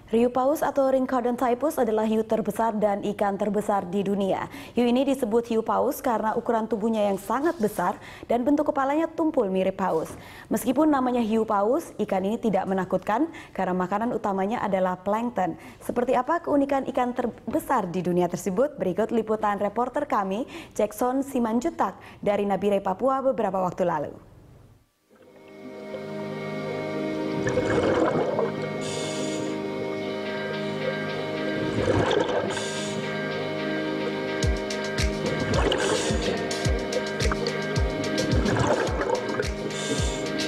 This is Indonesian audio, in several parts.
Hiu paus atau Rhincodon typhus adalah hiu terbesar dan ikan terbesar di dunia. Hiu ini disebut hiu paus karena ukuran tubuhnya yang sangat besar dan bentuk kepalanya tumpul mirip paus. Meskipun namanya hiu paus, ikan ini tidak menakutkan karena makanan utamanya adalah plankton. Seperti apa keunikan ikan terbesar di dunia tersebut? Berikut liputan reporter kami, Jackson Simanjuntak dari Nabire, Papua beberapa waktu lalu.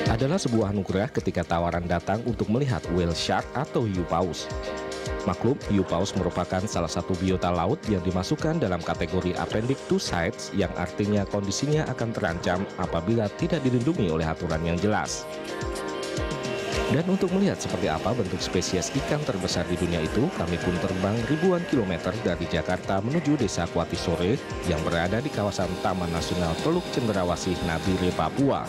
Adalah sebuah anugerah ketika tawaran datang untuk melihat whale shark atau hiu paus. Maklum, hiu paus merupakan salah satu biota laut yang dimasukkan dalam kategori appendix to CITES yang artinya kondisinya akan terancam apabila tidak dilindungi oleh aturan yang jelas. Dan untuk melihat seperti apa bentuk spesies ikan terbesar di dunia itu, kami pun terbang ribuan kilometer dari Jakarta menuju Desa Kuatisore yang berada di kawasan Taman Nasional Teluk Cendrawasih, Nabire, Papua.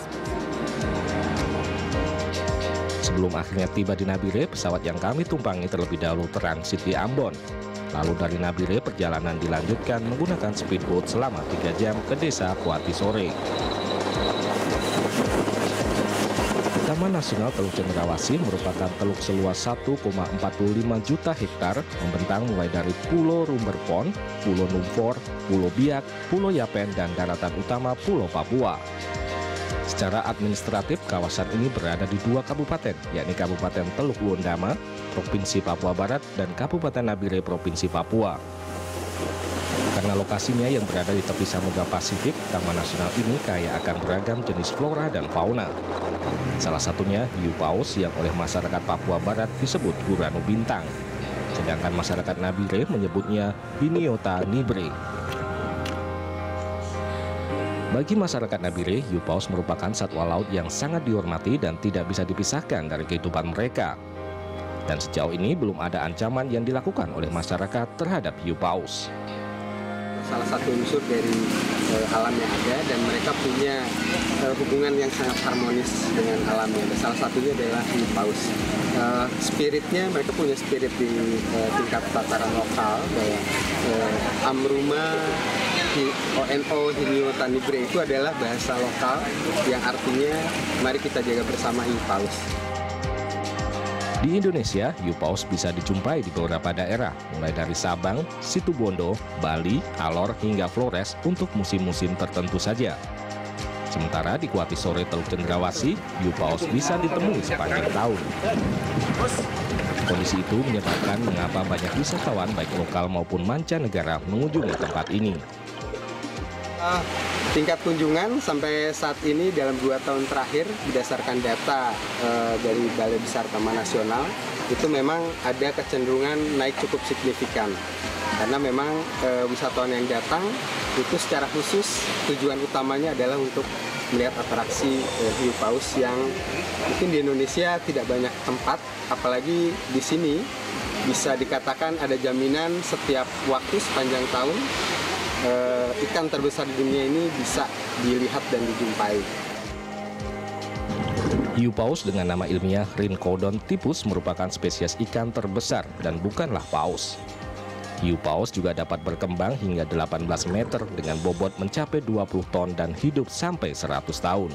Sebelum akhirnya tiba di Nabire, pesawat yang kami tumpangi terlebih dahulu transit di Ambon. Lalu dari Nabire, perjalanan dilanjutkan menggunakan speedboat selama 3 jam ke Desa Kuatisore. Taman Nasional Teluk Cendrawasih merupakan teluk seluas 1,45 juta hektar, membentang mulai dari Pulau Rumberpon, Pulau Numfor, Pulau Biak, Pulau Yapen, dan daratan utama Pulau Papua. Secara administratif, kawasan ini berada di 2 kabupaten, yakni Kabupaten Teluk Luondama, Provinsi Papua Barat, dan Kabupaten Nabire, Provinsi Papua. Karena lokasinya yang berada di tepi Samudra Pasifik, Taman Nasional ini kaya akan beragam jenis flora dan fauna. Salah satunya hiu paus yang oleh masyarakat Papua Barat disebut guranu bintang. Sedangkan masyarakat Nabire menyebutnya Biniota nibre. Bagi masyarakat Nabire, hiu paus merupakan satwa laut yang sangat dihormati dan tidak bisa dipisahkan dari kehidupan mereka. Dan sejauh ini belum ada ancaman yang dilakukan oleh masyarakat terhadap hiu paus. Salah satu unsur dari alam yang ada dan mereka punya hubungan yang sangat harmonis dengan alamnya. Salah satunya adalah hiu paus. Spiritnya, mereka punya spirit di tingkat tataran lokal bahwa Amruma ONO Hiniota nibre itu adalah bahasa lokal yang artinya mari kita jaga bersama hiu paus. Di Indonesia, hiu paus bisa dijumpai di beberapa daerah, mulai dari Sabang, Situbondo, Bali, Alor, hingga Flores untuk musim-musim tertentu saja. Sementara di Kuatisore Teluk Cendrawasih, hiu paus bisa ditemui sepanjang tahun. Kondisi itu menyebabkan mengapa banyak wisatawan baik lokal maupun mancanegara mengunjungi tempat ini. Tingkat kunjungan sampai saat ini dalam 2 tahun terakhir berdasarkan data dari Balai Besar Taman Nasional itu memang ada kecenderungan naik cukup signifikan karena memang wisatawan yang datang itu secara khusus tujuan utamanya adalah untuk melihat atraksi hiu paus yang mungkin di Indonesia tidak banyak tempat, apalagi di sini bisa dikatakan ada jaminan setiap waktu sepanjang tahun ikan terbesar di dunia ini bisa dilihat dan dijumpai. Hiu paus dengan nama ilmiah Rhincodon typhus merupakan spesies ikan terbesar dan bukanlah paus. Hiu paus juga dapat berkembang hingga 18 meter dengan bobot mencapai 20 ton dan hidup sampai 100 tahun.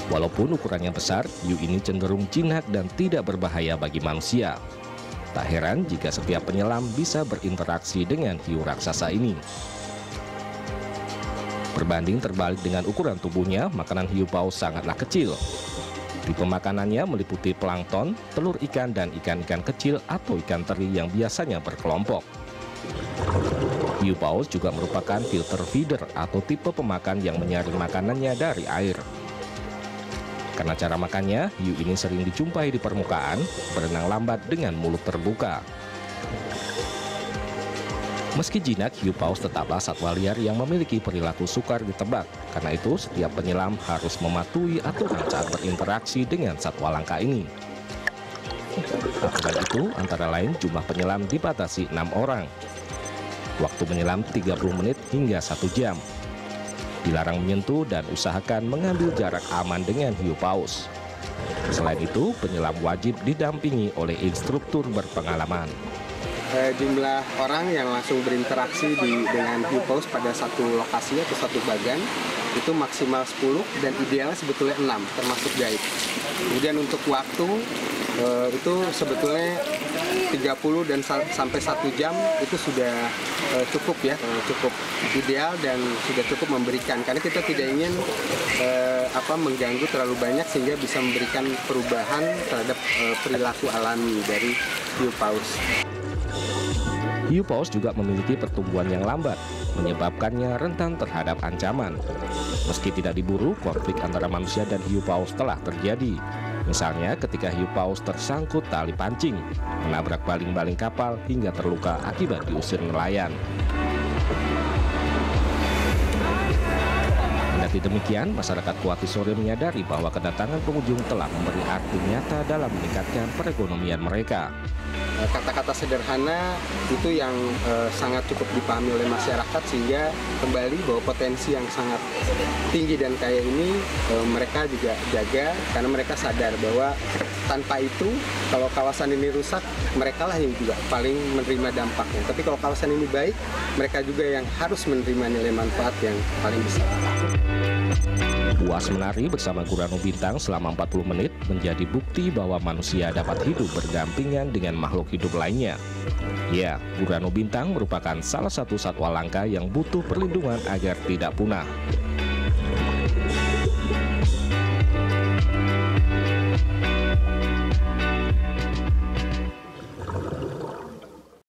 Walaupun ukurannya besar, hiu ini cenderung jinak dan tidak berbahaya bagi manusia. Tak heran jika setiap penyelam bisa berinteraksi dengan hiu raksasa ini. Berbanding terbalik dengan ukuran tubuhnya, makanan hiu paus sangatlah kecil. Tipe makanannya meliputi plankton, telur ikan, dan ikan-ikan kecil atau ikan teri yang biasanya berkelompok. Hiu paus juga merupakan filter feeder atau tipe pemakan yang menyaring makanannya dari air. Karena cara makannya, hiu ini sering dijumpai di permukaan, berenang lambat dengan mulut terbuka. Meski jinak, hiu paus tetaplah satwa liar yang memiliki perilaku sukar ditebak. Karena itu, setiap penyelam harus mematuhi aturan saat berinteraksi dengan satwa langka ini. Aturan itu antara lain jumlah penyelam dibatasi 6 orang. Waktu menyelam 30 menit hingga 1 jam. Dilarang menyentuh dan usahakan mengambil jarak aman dengan hiu paus. Selain itu, penyelam wajib didampingi oleh instruktur berpengalaman. Jumlah orang yang langsung berinteraksi dengan hiu paus pada satu lokasi atau satu bagan itu maksimal 10 dan idealnya sebetulnya 6 termasuk guide. Kemudian untuk waktu itu sebetulnya 30 dan sampai 1 jam itu sudah cukup ya, cukup ideal dan sudah cukup memberikan, karena kita tidak ingin mengganggu terlalu banyak sehingga bisa memberikan perubahan terhadap perilaku alami dari hiu paus. Hiu paus juga memiliki pertumbuhan yang lambat, menyebabkannya rentan terhadap ancaman. Meski tidak diburu, konflik antara manusia dan hiu paus telah terjadi. Misalnya ketika hiu paus tersangkut tali pancing, menabrak baling-baling kapal hingga terluka akibat diusir nelayan. Kendati demikian, masyarakat Kuati Sore menyadari bahwa kedatangan pengunjung telah memberi arti nyata dalam meningkatkan perekonomian mereka. Kata-kata sederhana itu yang sangat cukup dipahami oleh masyarakat, sehingga kembali bahwa potensi yang sangat tinggi dan kaya ini mereka juga jaga, karena mereka sadar bahwa tanpa itu kalau kawasan ini rusak, mereka lah yang juga paling menerima dampaknya. Tapi kalau kawasan ini baik, mereka juga yang harus menerima nilai manfaat yang paling besar. Puas menari bersama Gurano Bintang selama 40 menit menjadi bukti bahwa manusia dapat hidup berdampingan dengan makhluk hidup lainnya. Ya, Gurano Bintang merupakan salah satu satwa langka yang butuh perlindungan agar tidak punah.